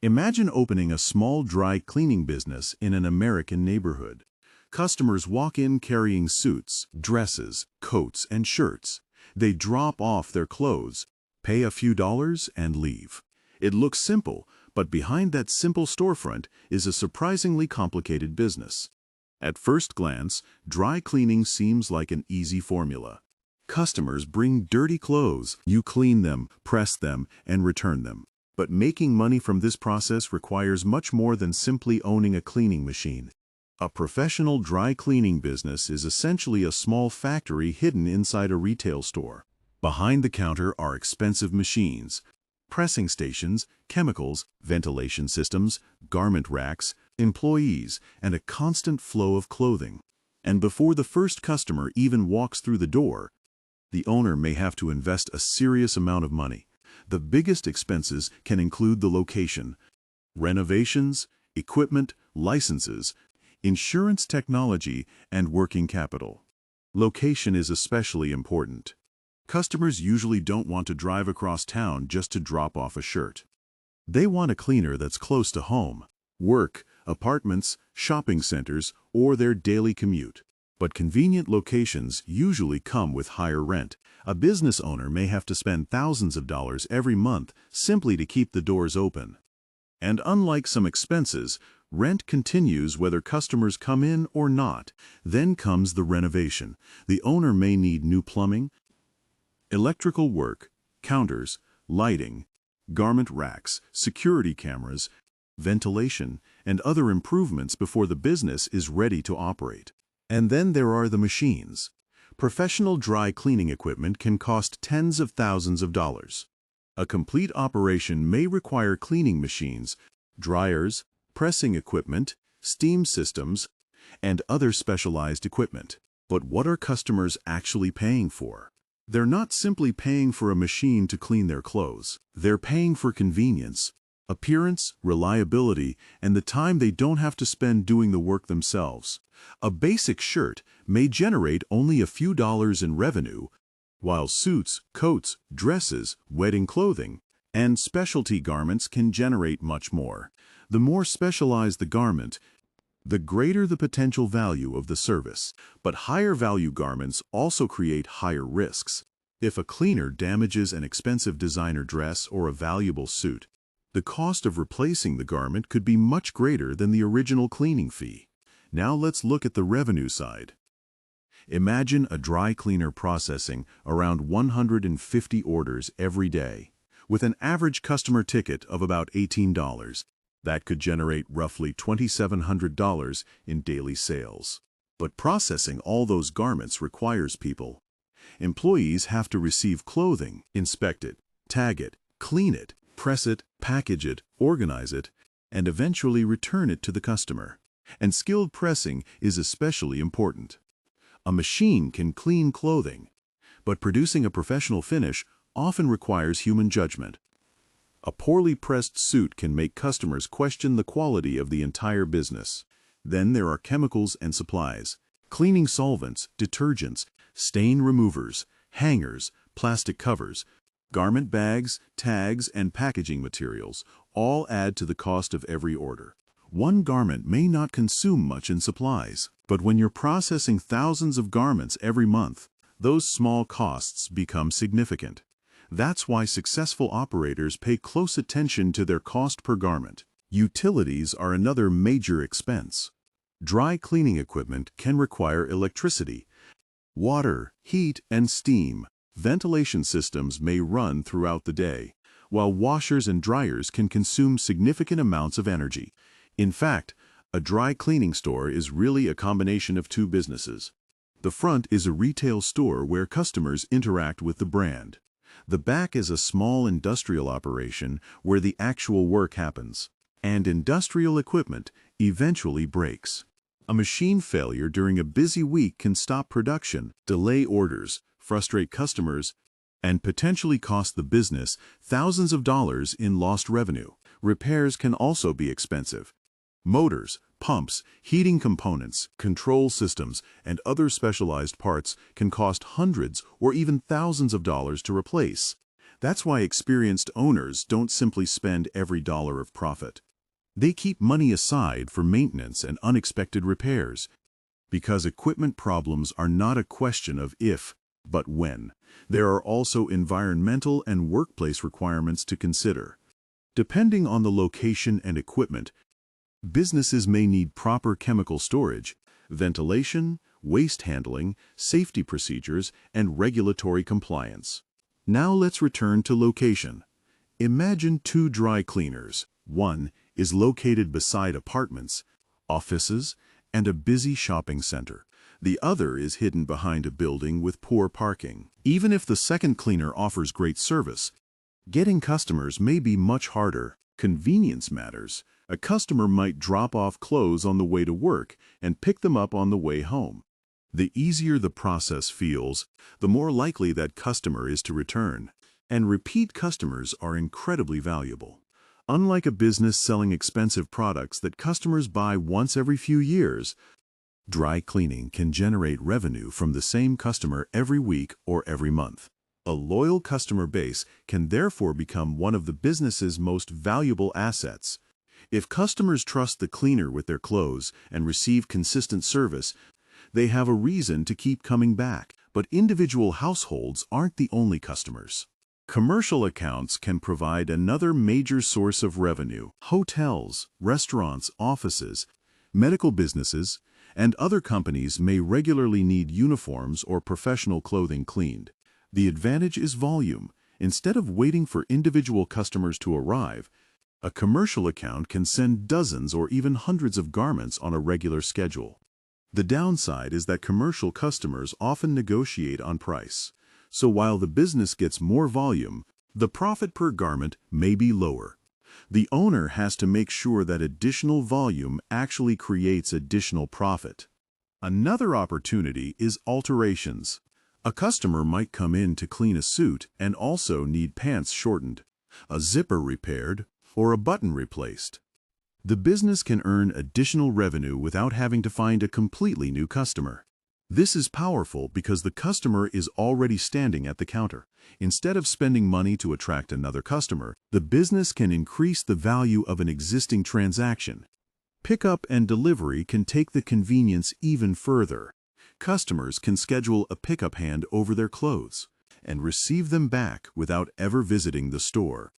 Imagine opening a small dry cleaning business in an American neighborhood. Customers walk in carrying suits, dresses, coats, and shirts. They drop off their clothes, pay a few dollars, and leave. It looks simple, but behind that simple storefront is a surprisingly complicated business. At first glance, dry cleaning seems like an easy formula. Customers bring dirty clothes, you clean them, press them, and return them. But making money from this process requires much more than simply owning a cleaning machine. A professional dry cleaning business is essentially a small factory hidden inside a retail store. Behind the counter are expensive machines, pressing stations, chemicals, ventilation systems, garment racks, employees, and a constant flow of clothing. And before the first customer even walks through the door, the owner may have to invest a serious amount of money. The biggest expenses can include the location, renovations, equipment, licenses, insurance, technology, and working capital. Location is especially important. Customers usually don't want to drive across town just to drop off a shirt. They want a cleaner that's close to home, work, apartments, shopping centers, or their daily commute. But convenient locations usually come with higher rent. A business owner may have to spend thousands of dollars every month simply to keep the doors open. And unlike some expenses, rent continues whether customers come in or not. Then comes the renovation. The owner may need new plumbing, electrical work, counters, lighting, garment racks, security cameras, ventilation, and other improvements before the business is ready to operate. And then there are the machines. Professional dry cleaning equipment can cost tens of thousands of dollars. A complete operation may require cleaning machines, dryers, pressing equipment, steam systems, and other specialized equipment. But what are customers actually paying for? They're not simply paying for a machine to clean their clothes. They're paying for convenience, appearance, reliability, and the time they don't have to spend doing the work themselves. A basic shirt may generate only a few dollars in revenue, while suits, coats, dresses, wedding clothing, and specialty garments can generate much more. The more specialized the garment, the greater the potential value of the service. But higher value garments also create higher risks. If a cleaner damages an expensive designer dress or a valuable suit, the cost of replacing the garment could be much greater than the original cleaning fee. Now let's look at the revenue side. Imagine a dry cleaner processing around 150 orders every day, with an average customer ticket of about $18. That could generate roughly $2,700 in daily sales. But processing all those garments requires people. Employees have to receive clothing, inspect it, tag it, clean it, press it, package it, organize it, and eventually return it to the customer. And skilled pressing is especially important. A machine can clean clothing, but producing a professional finish often requires human judgment. A poorly pressed suit can make customers question the quality of the entire business. Then there are chemicals and supplies, cleaning solvents, detergents, stain removers, hangers, plastic covers, garment bags, tags, and packaging materials all add to the cost of every order. One garment may not consume much in supplies, but when you're processing thousands of garments every month, those small costs become significant. That's why successful operators pay close attention to their cost per garment. Utilities are another major expense. Dry cleaning equipment can require electricity, water, heat, and steam. Ventilation systems may run throughout the day, while washers and dryers can consume significant amounts of energy. In fact, a dry cleaning store is really a combination of two businesses. The front is a retail store where customers interact with the brand. The back is a small industrial operation where the actual work happens. And industrial equipment eventually breaks. A machine failure during a busy week can stop production, delay orders, frustrate customers, and potentially cost the business thousands of dollars in lost revenue. Repairs can also be expensive. Motors, pumps, heating components, control systems, and other specialized parts can cost hundreds or even thousands of dollars to replace. That's why experienced owners don't simply spend every dollar of profit. They keep money aside for maintenance and unexpected repairs, because equipment problems are not a question of if, but when. There are also environmental and workplace requirements to consider. Depending on the location and equipment, businesses may need proper chemical storage, ventilation, waste handling, safety procedures, and regulatory compliance. Now let's return to location. Imagine two dry cleaners. One is located beside apartments, offices, and a busy shopping center. The other is hidden behind a building with poor parking. Even if the second cleaner offers great service, getting customers may be much harder. Convenience matters. A customer might drop off clothes on the way to work and pick them up on the way home. The easier the process feels, the more likely that customer is to return. And repeat customers are incredibly valuable. Unlike a business selling expensive products that customers buy once every few years, dry cleaning can generate revenue from the same customer every week or every month. A loyal customer base can therefore become one of the business's most valuable assets. If customers trust the cleaner with their clothes and receive consistent service, they have a reason to keep coming back. But individual households aren't the only customers. Commercial accounts can provide another major source of revenue. Hotels, restaurants, offices, medical businesses, and other companies may regularly need uniforms or professional clothing cleaned. The advantage is volume. Instead of waiting for individual customers to arrive, a commercial account can send dozens or even hundreds of garments on a regular schedule. The downside is that commercial customers often negotiate on price. So while the business gets more volume, the profit per garment may be lower. The owner has to make sure that additional volume actually creates additional profit. Another opportunity is alterations. A customer might come in to clean a suit and also need pants shortened, a zipper repaired, or a button replaced. The business can earn additional revenue without having to find a completely new customer. This is powerful because the customer is already standing at the counter. Instead of spending money to attract another customer, the business can increase the value of an existing transaction. Pickup and delivery can take the convenience even further. Customers can schedule a pickup hand over their clothes and receive them back without ever visiting the store.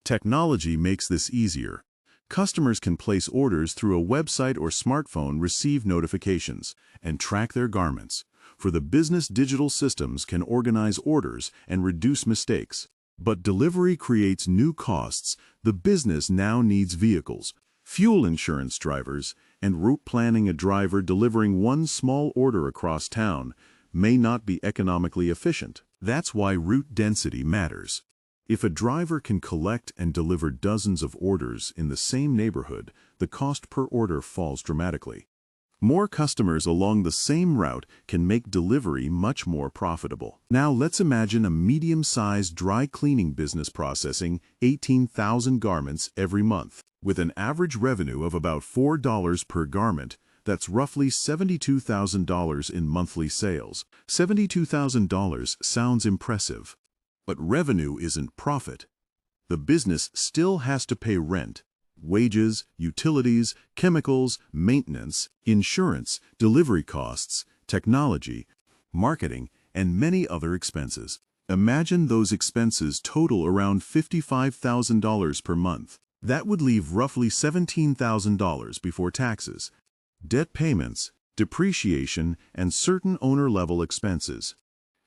Technology makes this easier. Customers can place orders through a website or smartphone, receive notifications, and track their garments. For the business, digital systems can organize orders and reduce mistakes. But delivery creates new costs. The business now needs vehicles, fuel insurance, drivers, and route planning. A driver delivering one small order across town may not be economically efficient. That's why route density matters. If a driver can collect and deliver dozens of orders in the same neighborhood, the cost per order falls dramatically. More customers along the same route can make delivery much more profitable. Now let's imagine a medium-sized dry cleaning business processing 18,000 garments every month. With an average revenue of about $4 per garment, that's roughly $72,000 in monthly sales. $72,000 sounds impressive. But revenue isn't profit. The business still has to pay rent, wages, utilities, chemicals, maintenance, insurance, delivery costs, technology, marketing, and many other expenses. Imagine those expenses total around $55,000 per month. That would leave roughly $17,000 before taxes, debt payments, depreciation, and certain owner-level expenses.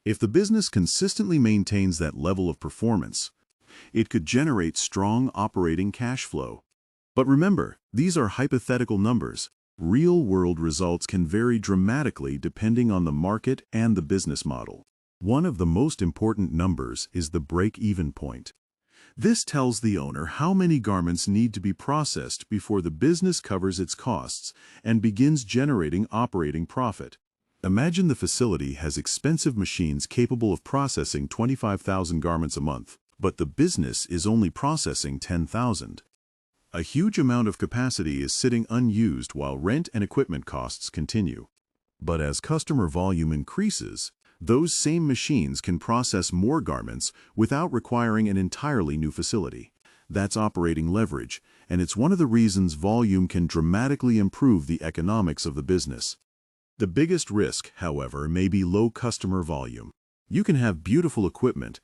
If the business consistently maintains that level of performance, it could generate strong operating cash flow. But remember, these are hypothetical numbers. Real-world results can vary dramatically depending on the market and the business model. One of the most important numbers is the break-even point. This tells the owner how many garments need to be processed before the business covers its costs and begins generating operating profit. Imagine the facility has expensive machines capable of processing 25,000 garments a month, but the business is only processing 10,000. A huge amount of capacity is sitting unused while rent and equipment costs continue. But as customer volume increases, Those same machines can process more garments without requiring an entirely new facility. That's operating leverage, and it's one of the reasons volume can dramatically improve the economics of the business. The biggest risk, however, may be low customer volume. You can have beautiful equipment,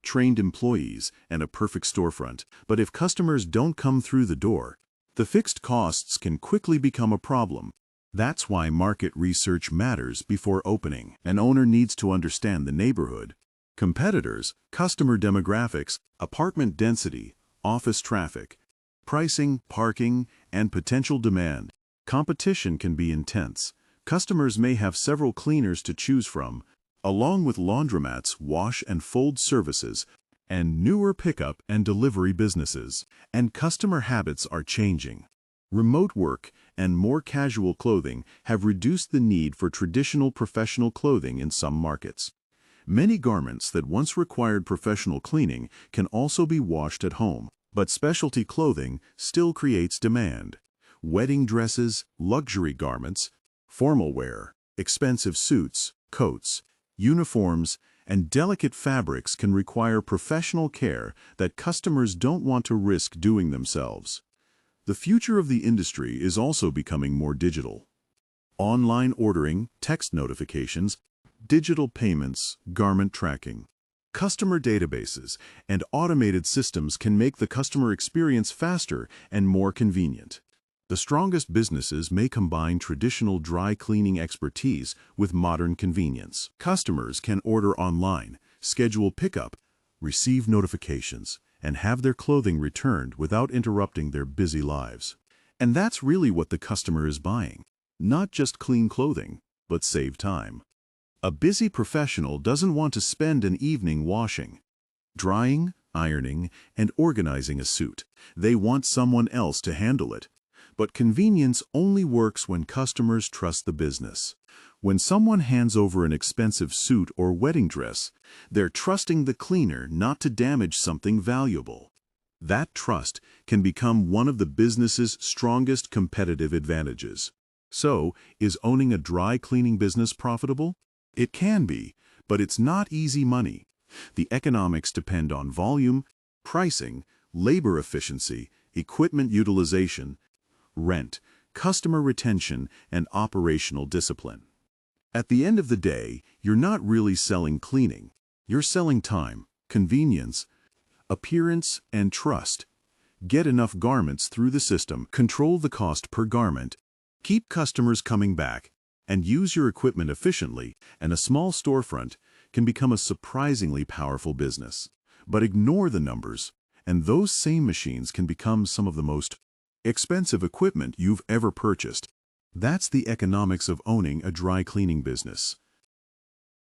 trained employees, and a perfect storefront, but if customers don't come through the door, the fixed costs can quickly become a problem. That's why market research matters before opening. An owner needs to understand the neighborhood, competitors, customer demographics, apartment density, office traffic, pricing, parking, and potential demand. Competition can be intense. Customers may have several cleaners to choose from, along with laundromats, wash and fold services, and newer pickup and delivery businesses. And customer habits are changing. Remote work and more casual clothing have reduced the need for traditional professional clothing in some markets. Many garments that once required professional cleaning can also be washed at home, but specialty clothing still creates demand. Wedding dresses, luxury garments, formal wear, expensive suits, coats, uniforms, and delicate fabrics can require professional care that customers don't want to risk doing themselves. The future of the industry is also becoming more digital. Online ordering, text notifications, digital payments, garment tracking, customer databases, and automated systems can make the customer experience faster and more convenient. The strongest businesses may combine traditional dry cleaning expertise with modern convenience. Customers can order online, schedule pickup, receive notifications, and have their clothing returned without interrupting their busy lives. And that's really what the customer is buying. Not just clean clothing, but save time. A busy professional doesn't want to spend an evening washing, drying, ironing, and organizing a suit. They want someone else to handle it. But convenience only works when customers trust the business. When someone hands over an expensive suit or wedding dress, they're trusting the cleaner not to damage something valuable. That trust can become one of the business's strongest competitive advantages. So, is owning a dry cleaning business profitable? It can be, but it's not easy money. The economics depend on volume, pricing, labor efficiency, equipment utilization, rent, customer retention, and operational discipline. At the end of the day, you're not really selling cleaning. You're selling time, convenience, appearance, and trust. Get enough garments through the system, control the cost per garment, keep customers coming back, and use your equipment efficiently, and a small storefront can become a surprisingly powerful business. But ignore the numbers, and those same machines can become some of the most expensive equipment you've ever purchased. That's the economics of owning a dry cleaning business.